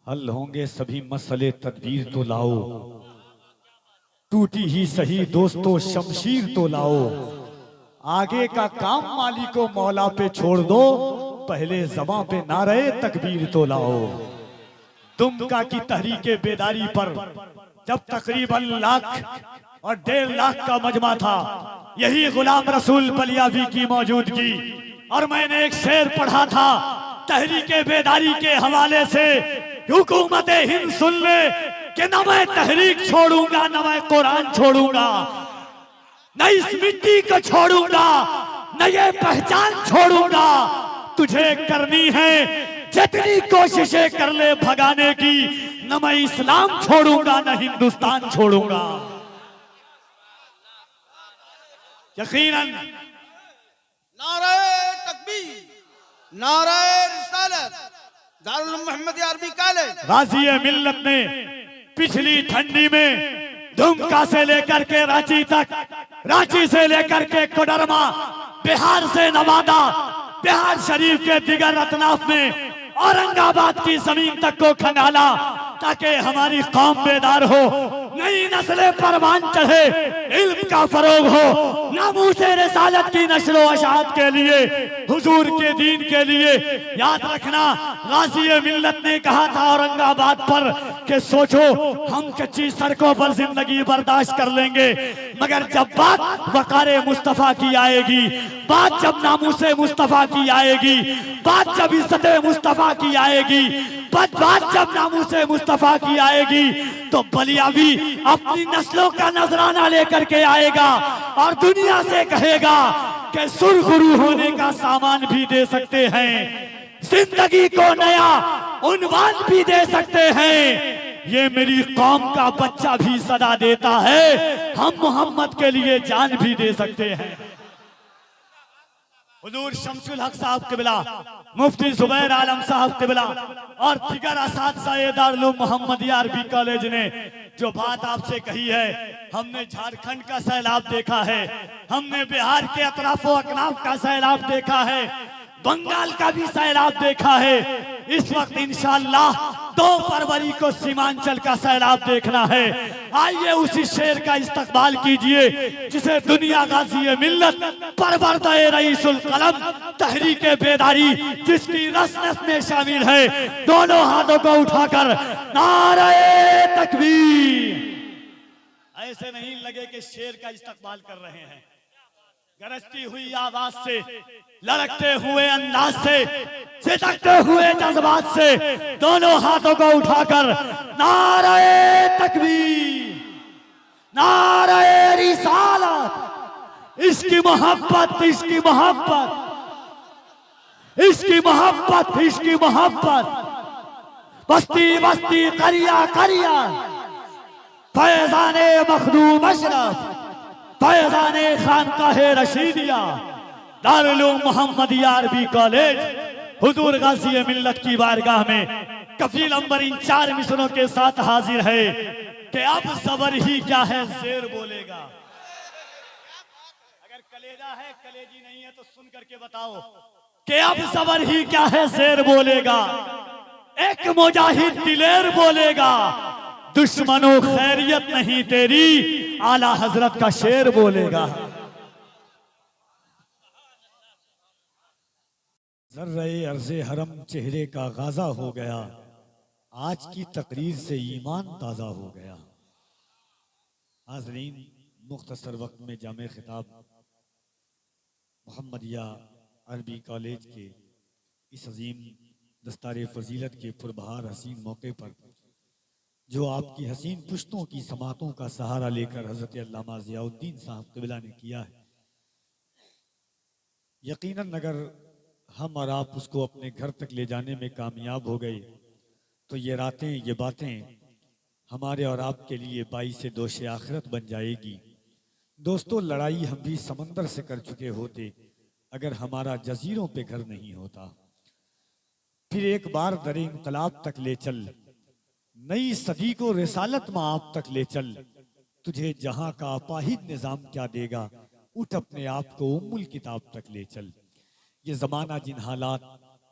हल होंगे सभी मसले, तदबीर तो लाओ। टूटी ही सही दोस्तों शमशीर तो लाओ। आगे का काम मालिको मौला पे छोड़ दो, पहले जबां पे नारे तकबीर तो लाओ। दुमका की तहरीके बेदारी पर जब तकरीबन लाख और 1.5 लाख का मजमा था, यही गुलाम रसूल बलियावी की मौजूदगी, और मैंने एक शेर पढ़ा था तहरीके बेदारी के हवाले से, हुकूमत हिंद सुन ले कि न मैं तहरीक छोड़ूंगा न मैं कुरान छोड़ूंगा, न इस मिट्टी को छोड़ूंगा न ये पहचान छोड़ूंगा। तुझे करनी है जितनी कोशिशें कर ले भगाने की, न मैं इस्लाम छोड़ूंगा न हिंदुस्तान छोड़ूंगा। यकीनन नारे तकबीर, नारे रिसालत, दारुल उलूम मोहम्मदिया अरबी कॉलेज। गाजी मिल्लत ने पिछली ठंडी में दुमका से लेकर के रांची तक, रांची से लेकर के कोडरमा, बिहार से नवादा, बिहार शरीफ के दिगर अतनाफ में औरंगाबाद की जमीन तक को खंगाला, ताकि हमारी कौम बेदार हो, नई नस्लें परवान चढ़े, इल्म का फरोग हो, नामूसे रिसालत की नशरो अशात के लिए, हुजूर के दीन के लिए। याद रखना, गाजी मिल्लत ने कहा था औरंगाबाद पर कि सोचो हम कच्ची सड़कों पर जिंदगी बर्दाश्त कर लेंगे, मगर जब बात वकारे मुस्तफा की आएगी, बात जब नामूसे मुस्तफा की आएगी, बात जब इज्जते मुस्तफा की आएगी, बात जब नामूसे मुस्तफा की आएगी, तो बलियावी अपनी नस्लों का नजराना लेकर के आएगा और दुनिया से कहेगा कि सुरखुरू होने का सामान भी दे सकते हैं, जिंदगी को नया उन्वान भी दे सकते हैं। ये मेरी कौम का बच्चा भी सदा देता है, हम मोहम्मद के लिए जान भी दे सकते हैं। हुजूर शमसुल हक साहब क़िबला, मुफ्ती जुबैर आलम साहब क़िबला और दिगर असातिज़ा दारुल उलूम मोहम्मदिया अरबी कॉलेज ने जो बात आपसे कही है, हमने झारखंड का सैलाब देखा है, हमने बिहार के अतराफो अकनाफ का सैलाब देखा है, बंगाल का भी सैलाब देखा है। इस वक्त इंशाअल्लाह 2 फरवरी को सीमांचल का सैलाब देखना है। आइए उसी शेर का इस्तकबाल कीजिए जिसे दुनिया गाजी मिल्लत, परवरदाए रईसुल कलम, तहरीके बेदारी जिसकी रस नस में शामिल है, दोनों हाथों को उठाकर नारे तकबीर। ऐसे नहीं लगे कि शेर का इस्तकबाल कर रहे हैं, गरजती हुई आवाज से, लड़कते हुए अंदाज से, सिदकते हुए जज्बात से, दोनों हाथों को उठाकर नारे तकबीर, नारे रिसालत। इसकी मोहब्बत, इसकी मोहब्बत, इसकी मोहब्बत, इसकी मोहब्बत, बस्ती बस्ती करिया करिया, फैजाने मखदूम अशरफ, फैजाने खानकाहे रशीदिया, दारुल उलूम मोहम्मदिया अरबी कॉलेज, हुजूर गाज़ी मिल्लत की बारगाह में कफील अंबर इन 4 मिसरों के साथ हाजिर है कि अब सबर ही क्या है शेर बोलेगा। अगर कलेजा है, कलेजी नहीं है तो सुन करके बताओ कि अब सबर ही क्या है शेर बोलेगा। एक मुजाहिद दिलेर बोलेगा, दुश्मनों खैरियत नहीं तेरी, आला हजरत का शेर बोलेगा। जर्रे अर्ज़े हरम चेहरे का गाजा हो गया, आज की तकरीर से ईमान ताज़ा हो गया। हाज़रीन, मुख्तसर वक्त में जामे खिताब मोहम्मदिया अरबी कॉलेज के इस अजीम दस्तारे फजीलत के पुरबहार हसीन मौके पर जो आपकी हसीन पुश्तों की समातों का सहारा लेकर हज़रत अल्लामा ज़ियाउद्दीन साहब क़िबला ने किया है, यकीनन अगर हम और आप उसको अपने घर तक ले जाने में कामयाब हो गए तो ये रातें, ये बातें हमारे और आपके लिए बाइस दोषे आखिरत बन जाएगी। दोस्तों, लड़ाई हम भी समंदर से कर चुके होते अगर हमारा जजीरों पे घर नहीं होता। फिर एक बार दरे इंकलाब तक ले चल, नई सदी को रिसालत में आप तक ले चल, तुझे जहां का अपाहिद निजाम क्या देगा, उठ अपने आप को उम्मुल किताब तक ले चल। ये जमाना जिन हालात,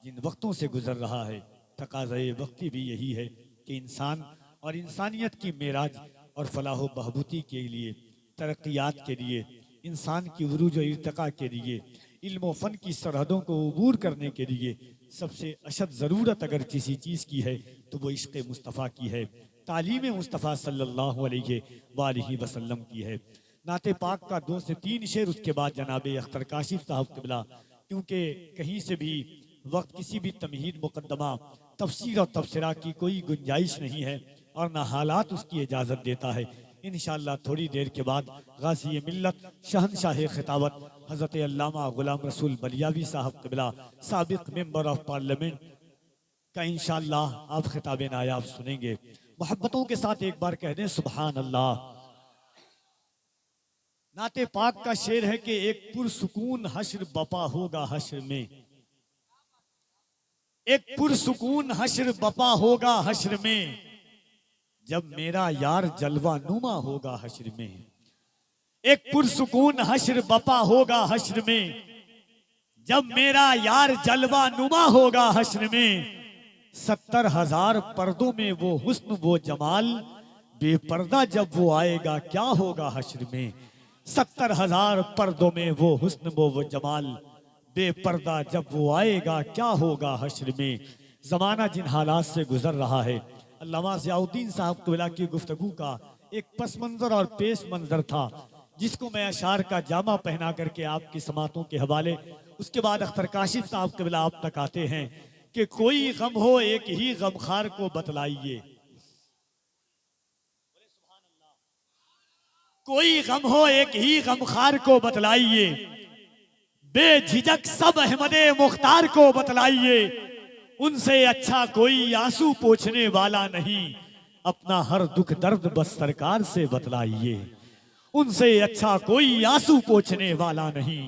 जिन वक्तों से गुजर रहा है, तकाज़े वक्ती भी यही है कि इंसान और इंसानियत की मेराज और फलाह बहबूदी के लिए, तरक्यात के लिए, इंसान की उरूज व इर्तिका के लिए, इल्म व फ़न की सरहदों को अबूर करने के लिए सबसे अशद ज़रूरत अगर किसी चीज़ की है तो वो इश्क़ मुस्तफ़ा की है, तालीम मुस्तफ़ा सल्लल्लाहु अलैहि वसल्लम की है। नाते पाक का 2 से 3 शेर, उसके बाद जनाब अख्तर काशिफ साहब क़िबला, क्योंकि कहीं से भी वक्त किसी भी तमहीद मुकद्दमा तफसीर और तबसरा की कोई गुंजाइश नहीं है और ना हालात उसकी इजाज़त देता है। इंशाअल्लाह थोड़ी देर के बाद गाज़ी मिल्लत शहनशाह खिताबत हज़रत अल्लामा गुलाम रसूल बलियावी साहब क़िबला, साबिक़ मेंबर ऑफ पार्लियामेंट का इंशाअल्लाह आप खिताब नायाब सुनेंगे। मोहब्बतों के साथ एक बार कह दें सुभान अल्लाह। नाते पाक का शेर है कि एक पुरसुकून हश्र बपा होगा हश्र में, एक पुरसुकून हश्र बपा होगा हश्र में, जब मेरा यार जलवा नुमा होगा हश्र में। एक पुरसुकून हश्र बपा होगा हश्र में, जब मेरा यार जलवा नुमा होगा हश्र में। 70,000 पर्दों में वो हुस्न वो जमाल, बेपर्दा जब वो आएगा क्या होगा हश्र में। 70,000 पर्दों में वो हुस्न वो जमाल, बेपर्दा जब वो आएगा क्या होगा हश्र में। जमाना जिन हालात से गुजर रहा है, अल्लामा ज़ियाउद्दीन साहब क़िबला की गुफ्तगू का एक पस मंजर और पेश मंजर था, जिसको मैं अशार का जामा पहना करके आपकी समातों के हवाले, उसके बाद अख्तर काशिफ साहब क़िबला आप तक आते हैं कि कोई गम हो एक ही गमखार को बतलाइए, कोई गम हो एक ही गमखार को बतलाइए, बेझिझक सब अहमदे मुख्तार को बतलाइए। उनसे अच्छा कोई आंसू पोंछने वाला नहीं, अपना हर दुख दर्द बस सरकार से बतलाइए। उनसे अच्छा कोई आंसू पोंछने वाला नहीं,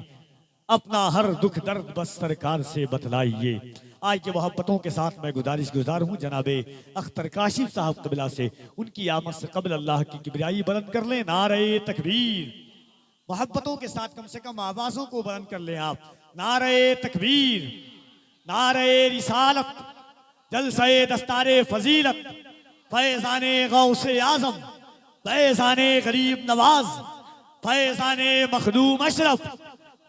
अपना हर दुख दर्द बस सरकार से बतलाइए। आज के मोहब्बतों के साथ मैं गुजार हूँ जनाबे अख्तर काशिफ साहब क़िबला से, उनकी आमद से कबल अल्लाह की किबरियाई बुलंद कर लें। नारे तकबीर। मोहब्बतों के साथ कम से कम आवाजों को बुलंद कर लें आप। नारे तकबीर, नारे रिसालत, जलसे दस्तारे फजीलत, फैज़ाने गौसे आज़म, फैज़ाने गरीब नवाज, फैज़ाने मखदूम अशरफ,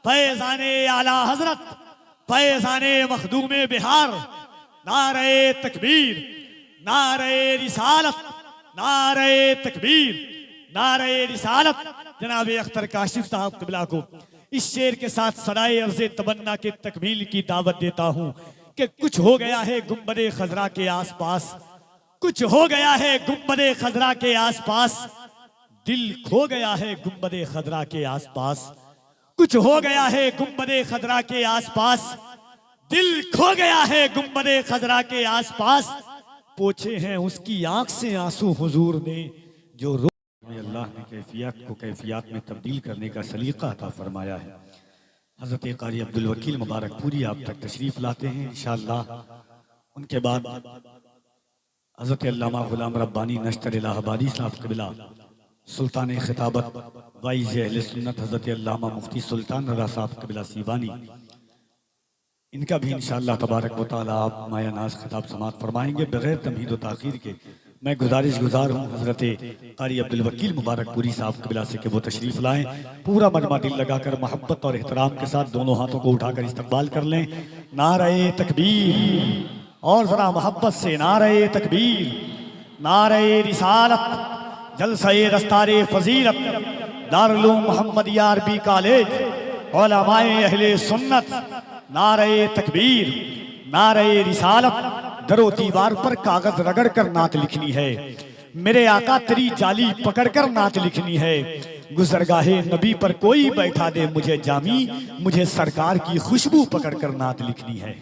फैज़ाने आला हजरत, फैज़ाने मखदूम बिहार। नारे तकबीर, नारे रिसालत, नारे तकबीर, नारे रिसालत। जनाब अख्तर काशिफ साहब क़िबला को इस शेर के साथ सराय अर्ज़े तमन्ना के तकमील की दावत देता हूँ कि कुछ हो गया है गुंबदे खजरा के आसपास, कुछ हो गया है गुंबदे खजरा के आसपास, दिल खो गया है गुंबदे खजरा के आसपास। कुछ हो गया है गुंबदे खजरा के आसपास, दिल खो गया है गुंबदे खजरा के आसपास। पोछे हैं उसकी आंख से आंसू हुजूर ने, जो अल्लाह ने कैफियत को कैफियत में तब्दील करने का सलीका अता फरमाया है। हज़रत कारी अब्दुल वकील मुबारकपुरी आप तक तशरीफ़ लाते हैं इंशाअल्लाह। उनके बाद हज़रत अल्लामा गुलाम रब्बानी नश्तर इलाहाबादी साहब क़िबला, सुल्तान खिताबत वाइज़ अहले सुन्नत हज़रत अल्लामा मुफ्ती सुल्तान रज़ा साहब क़िबला सीवानी, इनका भी इंशाअल्लाह तबारक व तआला आप माया नाज खिताब समात फरमाएंगे। बगैर तमहीद व ताख़ीर के मैं गुजार हूँ हज़रत कारी अब्दुल वकील मुबारकपुरी साहब क़िबला से कि वो तशरीफ़ लाएँ। पूरा मजमा दिल लगाकर मोहब्बत और एहतराम के साथ दोनों हाथों को उठाकर इस्तकबाल कर लें। नारे तकबीर, और ज़रा मोहब्बत से नारे तकबीर, नारे रिसालत, जलसे दस्तारे फजीलत, दारुल उलूम मोहम्मदिया अरबी कॉलेज, उलमाए अहले सुन्नत। नारे तकबीर, नारे रिसालत। दरो दीवार पर कागज रगड़ कर नात लिखनी है, मेरे आका तेरी जाली पकड़ कर नात लिखनी है। गुजरगाहे नबी पर कोई बैठा दे मुझे जामी, मुझे सरकार की खुशबू पकड़ कर नात लिखनी है।